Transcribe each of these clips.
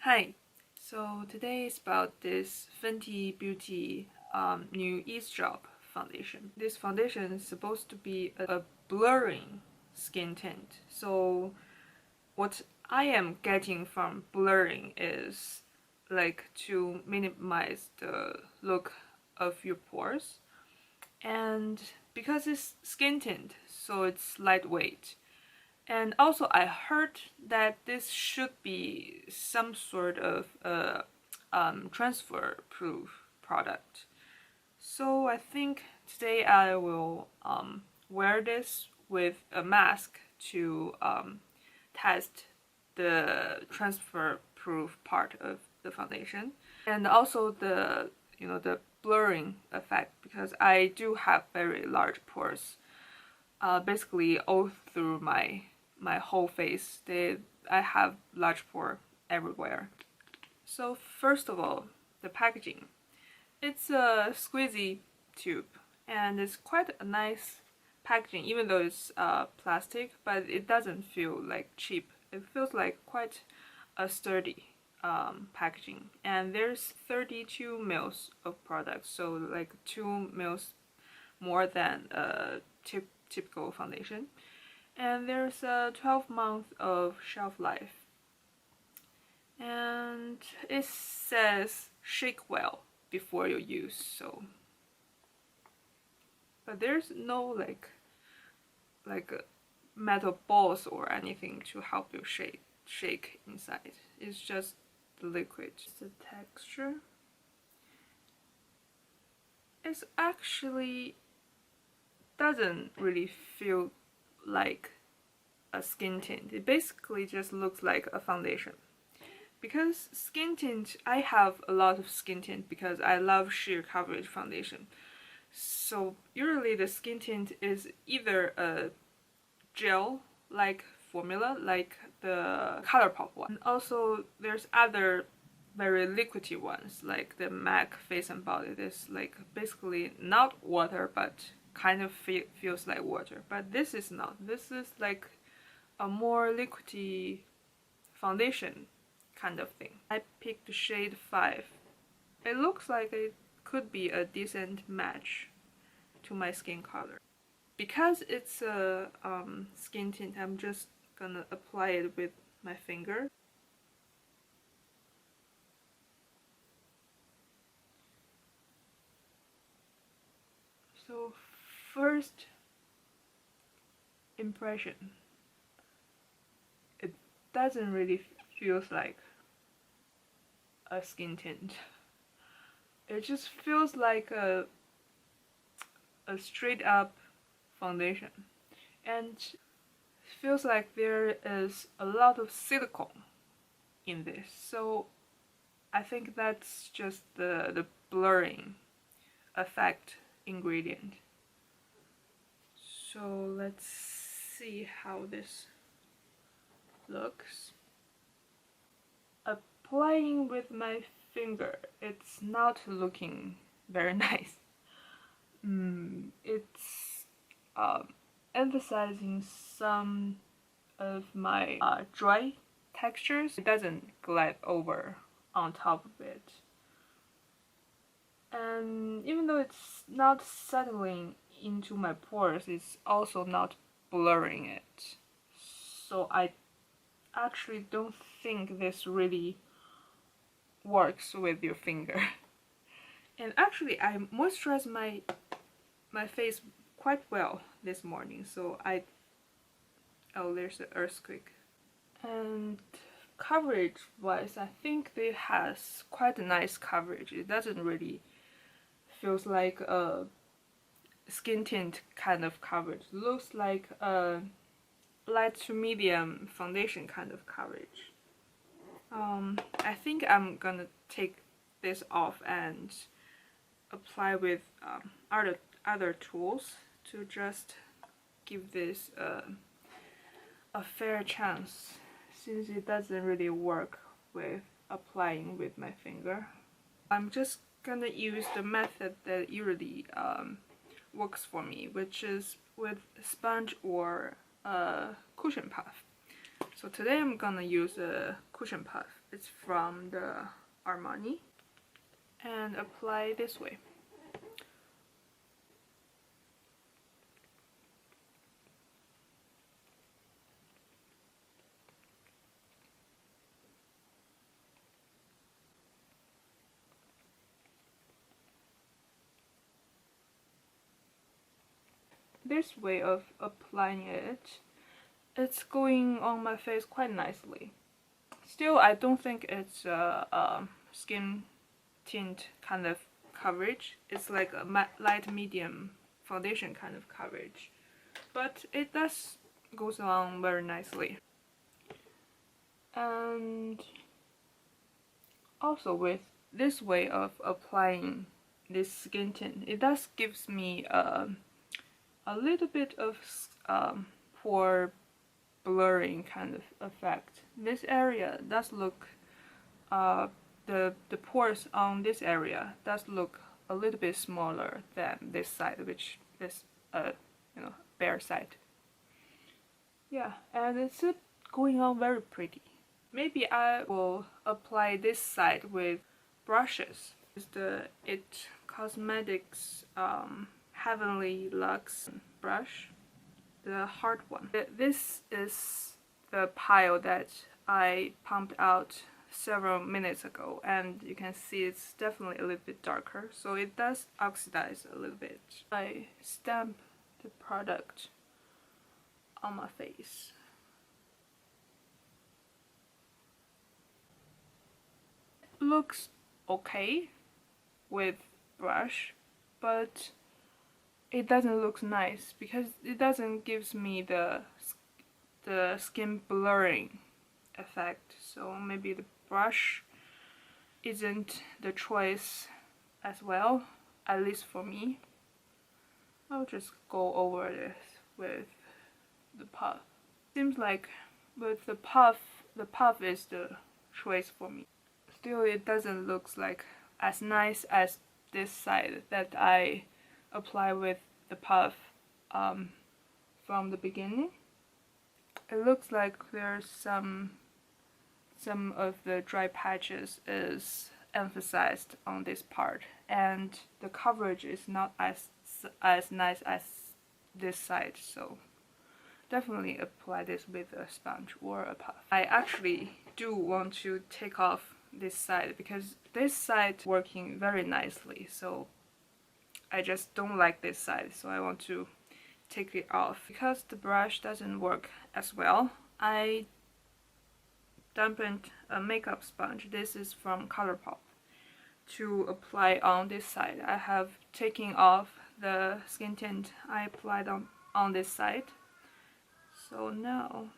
Hi, so today is about this Fenty Beauty new Ease Drop foundation. This foundation is supposed to be a blurring skin tint. So what I am getting from blurring is like to minimize the look of your pores. And because it's skin tint, so it's lightweight. And also, I heard that this should be some sort of transfer-proof product. So I think today I will wear this with a mask to test the transfer-proof part of the foundation, and also the the blurring effect, because I do have very large pores. Basically all through my whole face. I have large pore everywhere. So first of all, the packaging. It's a squeezy tube, and it's quite a nice packaging, even though it's plastic, but it doesn't feel like cheap. It feels like quite a sturdy packaging. And there's 32 mils of product, so like 2 mils more than a typical foundation. And there's a 12 month of shelf life, and it says shake well before you use. So but there's no like metal balls or anything to help you shake inside. It's just the liquid. The texture is actually doesn't really feel like a skin tint. It basically just looks like a foundation. Because skin tint, I have a lot of skin tint because I love sheer coverage foundation. So usually the skin tint is either a gel-like formula, like the ColourPop one. And also there's other very liquidy ones, like the MAC Face and Body. This like basically not water, but kind of feels like water. But this is not. This is like a more liquidy foundation kind of thing. I picked the shade 5. It looks like it could be a decent match to my skin color. Because it's a skin tint, I'm just gonna apply it with my finger. So first impression, it doesn't really feel like a skin tint. It just feels like a straight up foundation, and feels like there is a lot of silicone in this. So I think that's just the blurring effect ingredient. So let's see how this looks. Applying with my finger, it's not looking very nice. It's emphasizing some of my dry textures. It doesn't glide over on top of it. And even though it's not settling into my pores, it's also not blurring it. So I actually don't think this really works with your finger. And actually I moisturized my face quite well this morning, so oh, there's an earthquake. And coverage wise, I think it has quite a nice coverage. It doesn't really feels like a skin tint kind of coverage. It looks like a light to medium foundation kind of coverage. I think I'm gonna take this off and apply with other tools to just give this a fair chance, since it doesn't really work with applying with my finger. I'm just gonna use the method that usually works for me, which is with sponge or a cushion puff. So today I'm gonna use a cushion puff. It's from the Armani, and apply this way. This way of applying it, it's going on my face quite nicely. Still, I don't think it's a skin tint kind of coverage. It's like a light medium foundation kind of coverage, but it does goes along very nicely. And also with this way of applying this skin tint, it does gives me a little bit of pore blurring kind of effect. This area does look the pores on this area does look a little bit smaller than this side, which is you know, bare side. Yeah, and it's going on very pretty. Maybe I will apply this side with brushes. It's the IT Cosmetics Heavenly Lux Brush, the hard one. This is the pile that I pumped out several minutes ago, and you can see it's definitely a little bit darker, so it does oxidize a little bit. I stamp the product on my face. Looks okay with brush, but it doesn't look nice because it doesn't gives me the skin blurring effect. So maybe the brush isn't the choice as well, at least for me. I'll just go over this with the puff. Seems like with the puff is the choice for me. Still, it doesn't look like as nice as this side that I apply with the puff from the beginning. It looks like there's some of the dry patches is emphasized on this part, and the coverage is not as nice as this side, so definitely apply this with a sponge or a puff. I actually do want to take off this side because this side working very nicely, so I just don't like this side, so I want to take it off. Because the brush doesn't work as well, I dampened a makeup sponge. This is from ColourPop, to apply on this side. I have taken off the skin tint I applied on this side. So now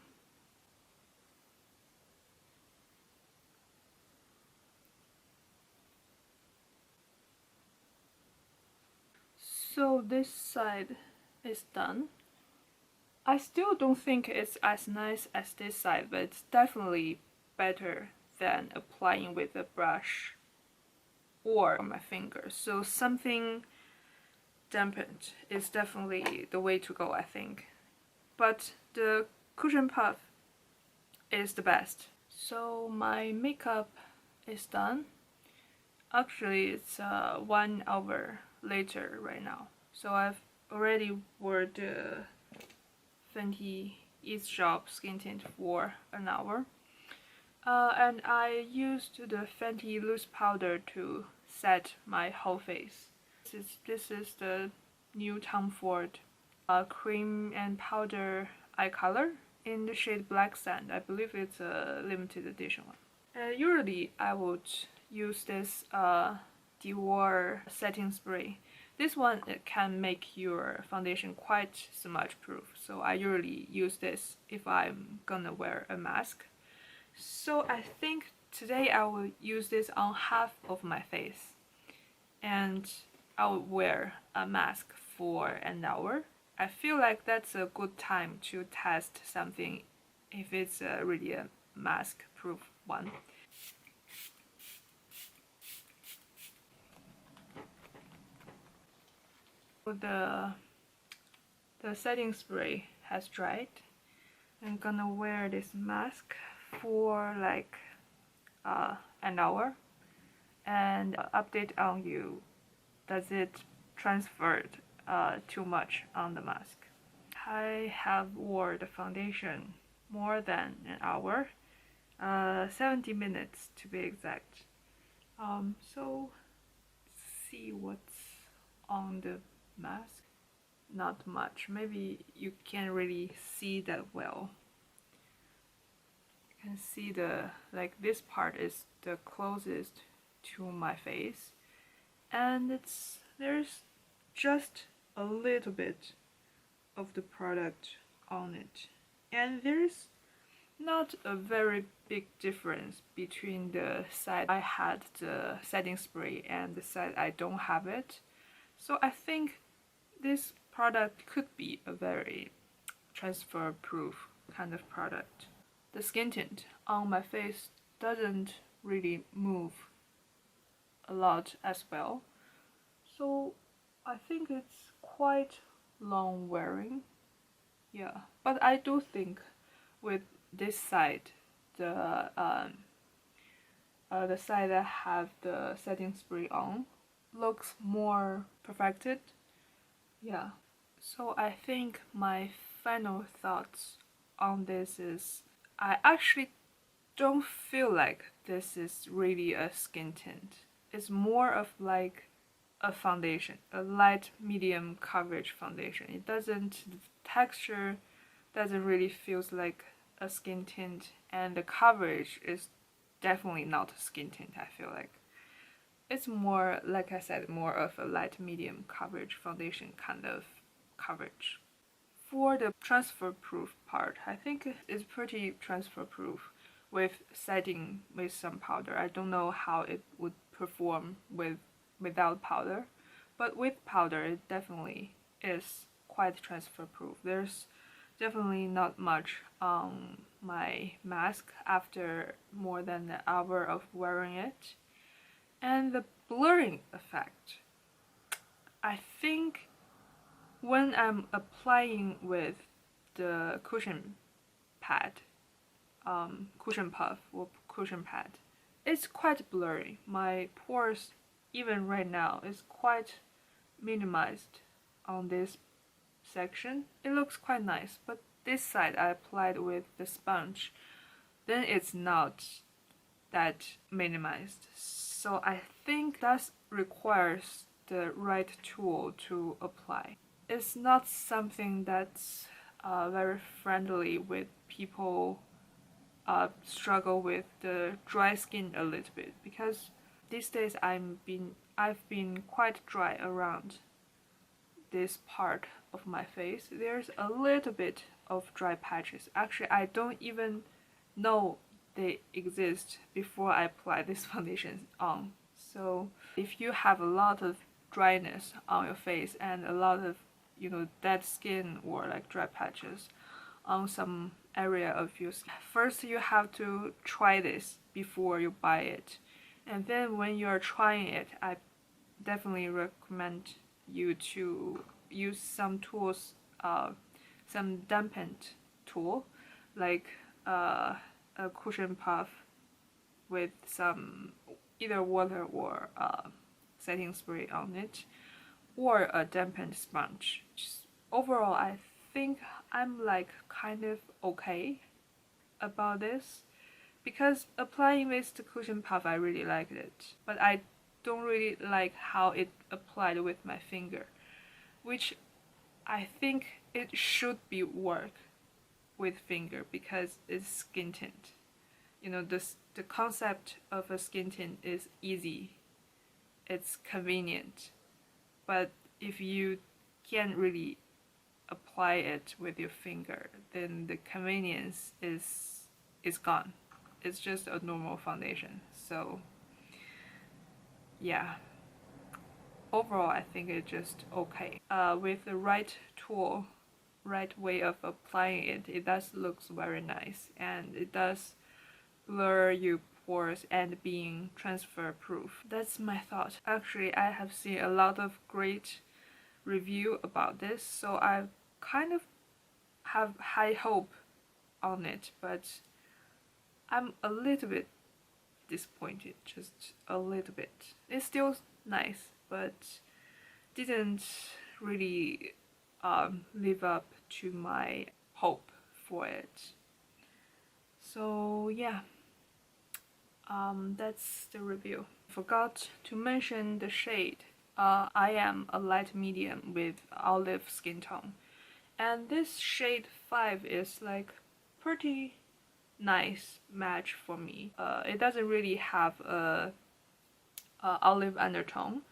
this side is done. I still don't think it's as nice as this side, but it's definitely better than applying with a brush or on my fingers. So something dampened is definitely the way to go, I think. But the cushion puff is the best. So my makeup is done. Actually, it's 1 hour later right now. So I've already wore the Fenty EAZE Shop skin tint for an hour. And I used the Fenty loose powder to set my whole face. This is the new Tom Ford cream and powder eye color in the shade Black Sand. I believe it's a limited edition one. Usually I would use this Dior setting spray. This one can make your foundation quite smudge proof, so I usually use this if I'm gonna wear a mask. So I think today I will use this on half of my face, and I'll wear a mask for an hour. I feel like that's a good time to test something if it's really a mask proof one. The setting spray has dried. I'm gonna wear this mask for like an hour and update on you. Does it transfer too much on the mask? I have wore the foundation more than an hour, 70 minutes to be exact. So see what's on the mask. Not much. Maybe you can't really see that well. You can see this part is the closest to my face, and there's just a little bit of the product on it, and there's not a very big difference between the side I had the setting spray and the side I don't have it. So I think this product could be a very transfer proof kind of product. The skin tint on my face doesn't really move a lot as well, so I think it's quite long wearing. Yeah, but I do think with this side, the side that have the setting spray on looks more perfected. Yeah, so I think my final thoughts on this is I actually don't feel like this is really a skin tint. It's more of like a foundation, a light medium coverage foundation. It doesn't, the texture doesn't really feels like a skin tint, and the coverage is definitely not a skin tint. I feel like it's more, like I said, more of a light medium coverage foundation kind of coverage. For the transfer proof part, I think it's pretty transfer proof with setting with some powder. I don't know how it would perform without powder, but with powder it definitely is quite transfer proof. There's definitely not much on my mask after more than an hour of wearing it. And the blurring effect, I think when I'm applying with the cushion pad, cushion puff or cushion pad, it's quite blurry. My pores, even right now, is quite minimized on this section. It looks quite nice, but this side I applied with the sponge, then it's not that minimized. So I think that requires the right tool to apply. It's not something that's very friendly with people struggle with the dry skin a little bit, because these days I've been quite dry around this part of my face. There's a little bit of dry patches. Actually, I don't even know they exist before I apply this foundation on. So if you have a lot of dryness on your face and a lot of dead skin or like dry patches on some area of your skin, first you have to try this before you buy it, and then when you're trying it, I definitely recommend you to use some tools, some dampened tool like a cushion puff with some either water or setting spray on it, or a dampened sponge. Just overall, I think I'm like kind of okay about this, because applying this to cushion puff I really liked it, but I don't really like how it applied with my finger, which I think it should be work with finger because it's skin tint. The concept of a skin tint is easy, it's convenient, but if you can't really apply it with your finger, then the convenience is gone. It's just a normal foundation. So yeah, overall I think it's just okay. With the right tool, right way of applying it, it does looks very nice, and it does blur your pores and being transfer proof. That's my thought. Actually, I have seen a lot of great review about this, so I kind of have high hope on it, but I'm a little bit disappointed, just a little bit. It's still nice, but didn't really live up to my hope for it. So yeah, that's the review. Forgot to mention the shade. I am a light medium with olive skin tone, and this shade 5 is like pretty nice match for me. It doesn't really have a olive undertone,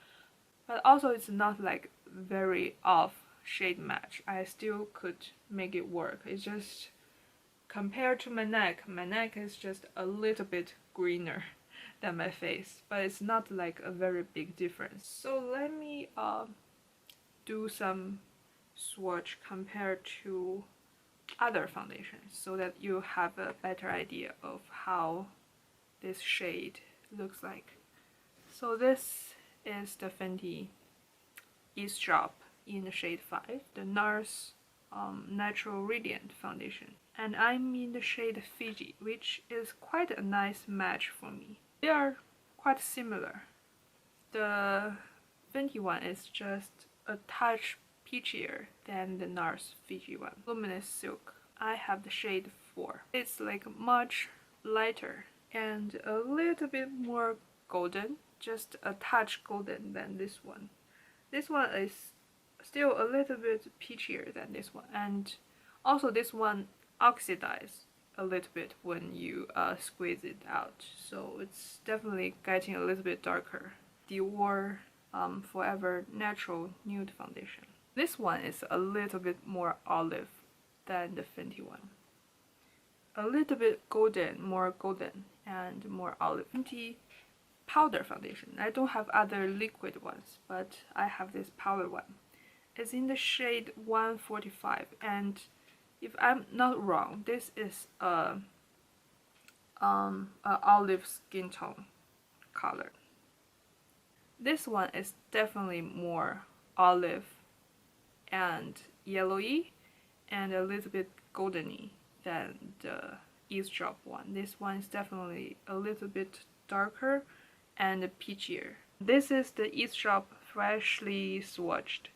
but also it's not like very off shade match. I still could make it work. It's just compared to my neck is just a little bit greener than my face, but it's not like a very big difference. So let me do some swatch compared to other foundations so that you have a better idea of how this shade looks like. So this is the Fenty EAZE Drop in the shade 5, the Nars Natural Radiant Foundation. And I'm in the shade Fiji, which is quite a nice match for me. They are quite similar. The Fenty one is just a touch peachier than the Nars Fiji one. Luminous Silk. I have the shade 4. It's like much lighter and a little bit more golden, just a touch golden than this one. This one is still a little bit peachier than this one, and also this one oxidizes a little bit when you squeeze it out, so it's definitely getting a little bit darker. Dior Forever Natural Nude Foundation. This one is a little bit more olive than the Fenty one. A little bit golden, more golden and more olive. Fenty powder foundation. I don't have other liquid ones, but I have this powder one. It's in the shade 145, and if I'm not wrong, this is a olive skin tone color. This one is definitely more olive and yellowy and a little bit goldeny than the EAZE Drop one. This one is definitely a little bit darker and peachier. This is the EAZE Drop Freshly Swatched.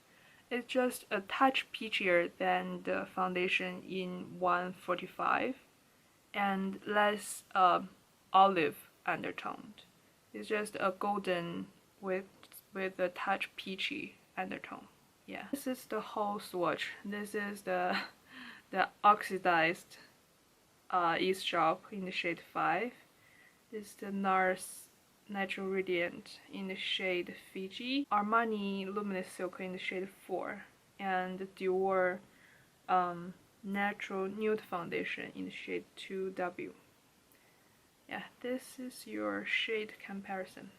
It's just a touch peachier than the foundation in 145 and less olive undertoned. It's just a golden with a touch peachy undertone. Yeah, this is the whole swatch. This is the oxidized EAZE Drop in the shade 5. This is the Nars Natural Radiant in the shade Fiji, Armani Luminous Silk in the shade 4, and the Dior Natural Nude Foundation in the shade 2W. Yeah, this is your shade comparison.